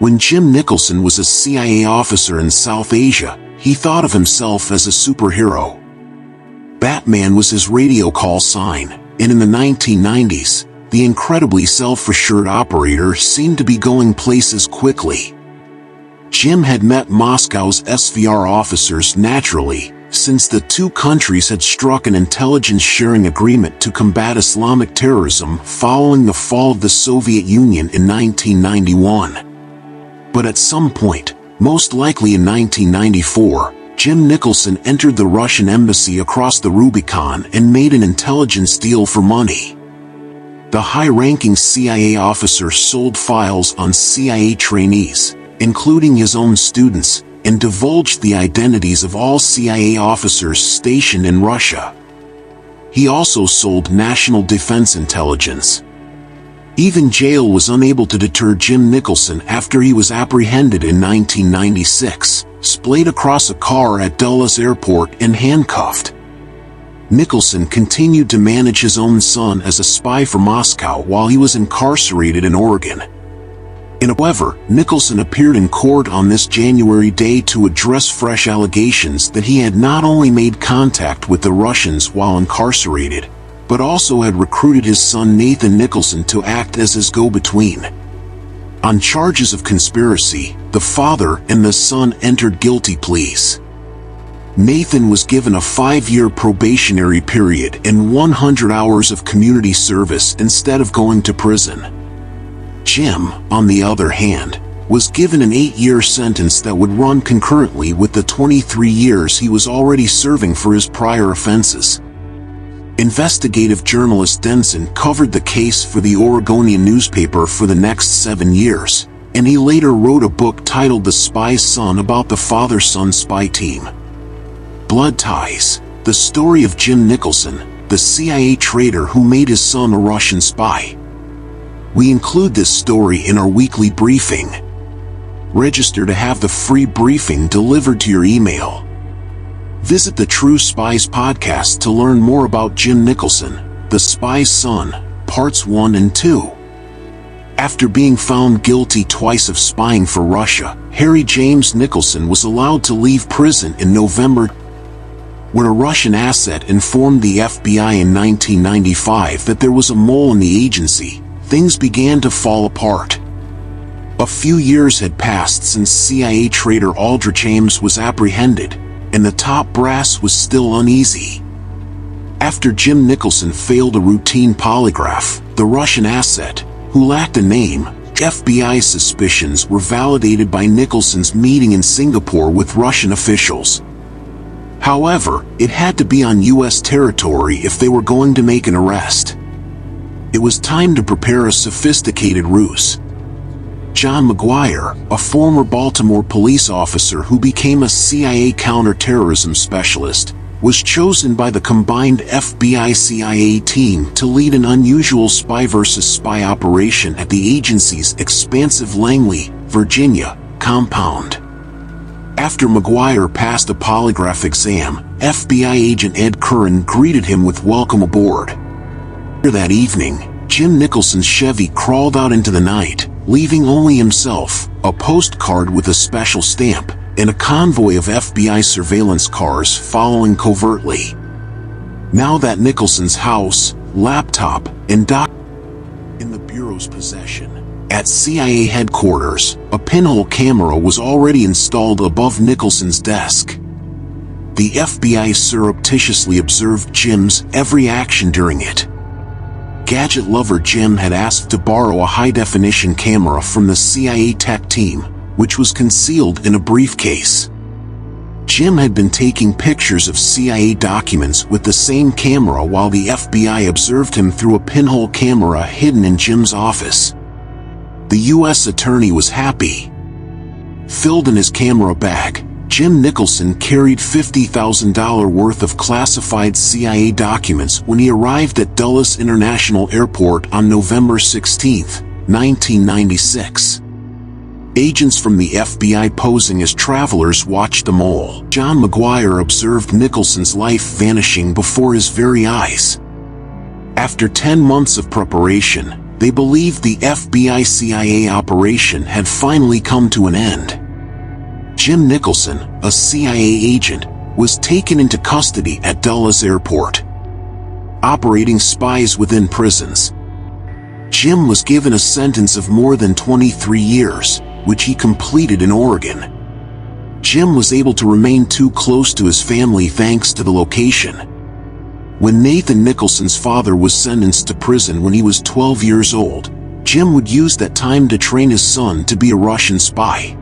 When Jim Nicholson was a CIA officer in South Asia, he thought of himself as a superhero. Batman was his radio call sign, and in the 1990s, the incredibly self-assured operator seemed to be going places quickly. Jim had met Moscow's SVR officers naturally, since the two countries had struck an intelligence-sharing agreement to combat Islamic terrorism following the fall of the Soviet Union in 1991. But at some point, most likely in 1994, Jim Nicholson entered the Russian embassy across the Rubicon and made an intelligence deal for money. The high-ranking CIA officer sold files on CIA trainees, including his own students, and divulged the identities of all CIA officers stationed in Russia. He also sold national defense intelligence. Even jail was unable to deter Jim Nicholson after he was apprehended in 1996, splayed across a car at Dulles Airport and handcuffed. Nicholson continued to manage his own son as a spy for Moscow while he was incarcerated in Oregon. However, Nicholson appeared in court on this January day to address fresh allegations that he had not only made contact with the Russians while incarcerated, but also had recruited his son Nathan Nicholson to act as his go-between. On charges of conspiracy, the father and the son entered guilty pleas. Nathan was given a 5-year probationary period and 100 hours of community service instead of going to prison. Jim, on the other hand, was given an 8-year sentence that would run concurrently with the 23 years he was already serving for his prior offenses. Investigative journalist Denson covered the case for the Oregonian newspaper for the next 7 years, and he later wrote a book titled The Spy's Son about the father-son spy team. Blood Ties: The Story of Jim Nicholson, the CIA traitor who made his son a Russian spy. We include this story in our weekly briefing. Register to have the free briefing delivered to your email. Visit the True Spies podcast to learn more about Jim Nicholson, The Spy's Son, Parts 1 and 2. After being found guilty twice of spying for Russia, Harry James Nicholson was allowed to leave prison in November. When a Russian asset informed the FBI in 1995 that there was a mole in the agency, things began to fall apart. A few years had passed since CIA traitor Aldrich Ames was apprehended, and the top brass was still uneasy. After Jim Nicholson failed a routine polygraph, the Russian asset, who lacked a name, FBI suspicions were validated by Nicholson's meeting in Singapore with Russian officials. However, it had to be on U.S. territory if they were going to make an arrest. It was time to prepare a sophisticated ruse. John McGuire, a former Baltimore police officer who became a CIA counterterrorism specialist, was chosen by the combined FBI-CIA team to lead an unusual spy versus spy operation at the agency's expansive Langley, Virginia, compound. After McGuire passed a polygraph exam, FBI agent Ed Curran greeted him with "Welcome aboard." That evening, Jim Nicholson's Chevy crawled out into the night, leaving only himself, a postcard with a special stamp, and a convoy of FBI surveillance cars following covertly. Now that Nicholson's house, laptop, and doc in the Bureau's possession. At CIA headquarters, a pinhole camera was already installed above Nicholson's desk. The FBI surreptitiously observed Jim's every action during it. Gadget lover Jim had asked to borrow a high-definition camera from the CIA tech team, which was concealed in a briefcase. Jim had been taking pictures of CIA documents with the same camera while the FBI observed him through a pinhole camera hidden in Jim's office. The U.S. attorney was happy. Filled in his camera bag, Jim Nicholson carried $50,000 worth of classified CIA documents when he arrived at Dulles International Airport on November 16, 1996. Agents from the FBI posing as travelers watched the mole. John McGuire observed Nicholson's life vanishing before his very eyes. After 10 months of preparation, They believed the FBI-CIA operation had finally come to an end. Jim Nicholson, a CIA agent, was taken into custody at Dulles Airport, operating spies within prisons. Jim was given a sentence of more than 23 years, which he completed in Oregon. Jim was able to remain too close to his family thanks to the location. When Nathan Nicholson's father was sentenced to prison when he was 12 years old, Jim would use that time to train his son to be a Russian spy.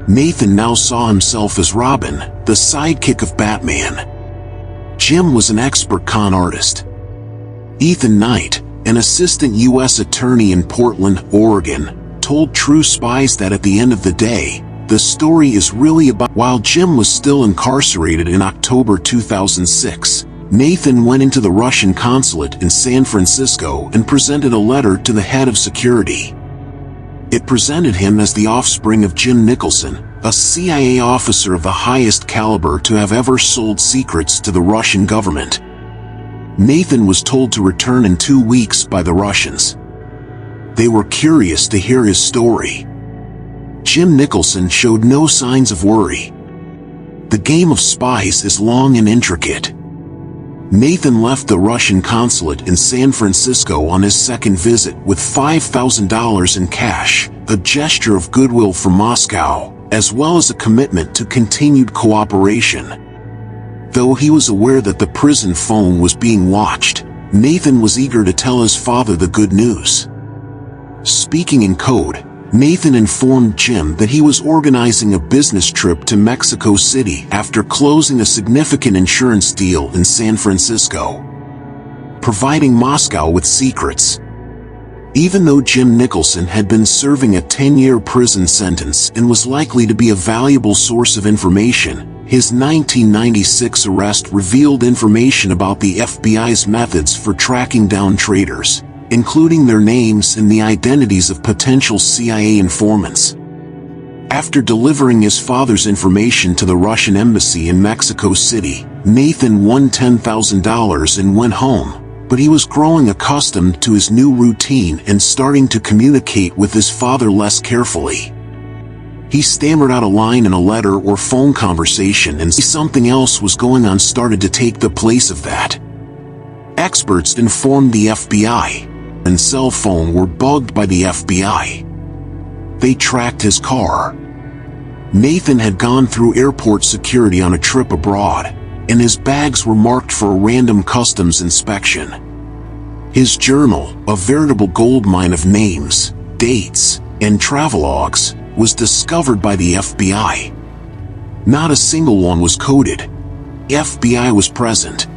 Nathan now saw himself as Robin, the sidekick of Batman. Jim was an expert con artist. Ethan Knight, an assistant U.S. attorney in Portland, Oregon, told True Spies that at the end of the day, the story is really about. While Jim was still incarcerated in October 2006, Nathan went into the Russian consulate in San Francisco and presented a letter to the head of security. It presented him as the offspring of Jim Nicholson, a CIA officer of the highest caliber to have ever sold secrets to the Russian government. Nathan was told to return in 2 weeks by the Russians. They were curious to hear his story. Jim Nicholson showed no signs of worry. The game of spies is long and intricate. Nathan left the Russian consulate in San Francisco on his second visit with $5,000 in cash, a gesture of goodwill from Moscow, as well as a commitment to continued cooperation. Though he was aware that the prison phone was being watched, Nathan was eager to tell his father the good news. Speaking in code, Nathan informed Jim that he was organizing a business trip to Mexico City after closing a significant insurance deal in San Francisco, providing Moscow with secrets. Even though Jim Nicholson had been serving a 10-year prison sentence and was likely to be a valuable source of information, his 1996 arrest revealed information about the FBI's methods for tracking down traitors, including their names and the identities of potential CIA informants. After delivering his father's information to the Russian embassy in Mexico City, Nathan won $10,000 and went home, but he was growing accustomed to his new routine and starting to communicate with his father less carefully. He stammered out a line in a letter or phone conversation, and something else was going on started to take the place of that. Experts informed the FBI and cell phone were bugged by the FBI. They tracked his car. Nathan had gone through airport security on a trip abroad, and his bags were marked for a random customs inspection. His journal, a veritable goldmine of names, dates, and travelogues, was discovered by the FBI. Not a single one was coded. The FBI was present.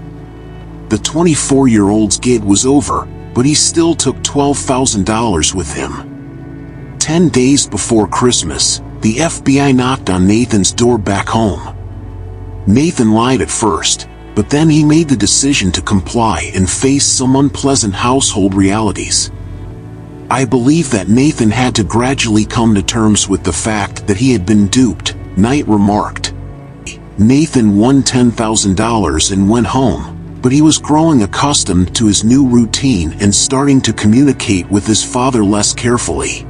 The 24-year-old's gig was over, but he still took $12,000 with him. 10 days before Christmas, the FBI knocked on Nathan's door back home. Nathan lied at first, but then he made the decision to comply and face some unpleasant household realities. I believe that Nathan had to gradually come to terms with the fact that he had been duped, Knight remarked. Nathan won $10,000 and went home, but he was growing accustomed to his new routine and starting to communicate with his father less carefully.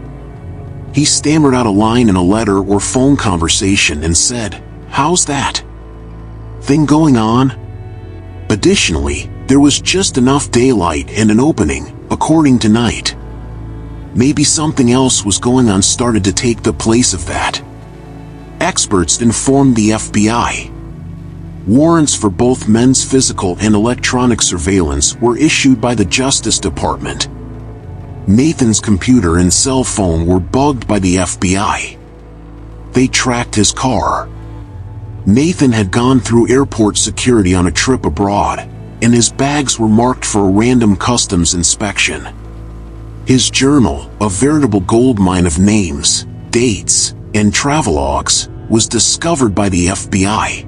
He stammered out a line in a letter or phone conversation and said, "How's that thing going on?" Additionally, there was just enough daylight and an opening, according to Knight. Maybe something else was going on started to take the place of that. Experts informed the FBI. Warrants for both men's physical and electronic surveillance were issued by the Justice Department. Nathan's computer and cell phone were bugged by the FBI. They tracked his car. Nathan had gone through airport security on a trip abroad, and his bags were marked for a random customs inspection. His journal, a veritable goldmine of names, dates, and travelogues, was discovered by the FBI.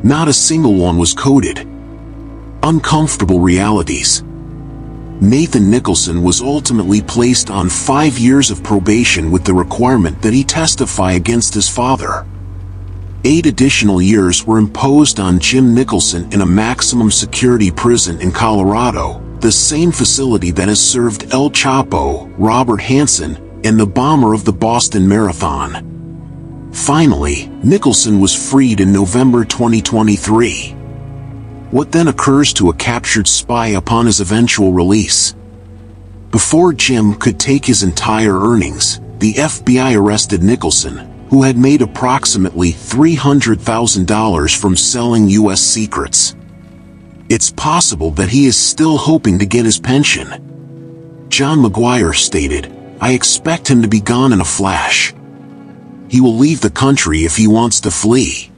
Not a single one was coded. Uncomfortable realities. Nathan Nicholson was ultimately placed on 5 years of probation with the requirement that he testify against his father. 8 additional years were imposed on Jim Nicholson in a maximum security prison in Colorado, the same facility that has served El Chapo, Robert Hansen, and the bomber of the Boston Marathon. Finally, Nicholson was freed in November 2023. What then occurs to a captured spy upon his eventual release? Before Jim could take his entire earnings, the FBI arrested Nicholson, who had made approximately $300,000 from selling U.S. secrets. It's possible that he is still hoping to get his pension. John McGuire stated, "I expect him to be gone in a flash. He will leave the country if he wants to flee."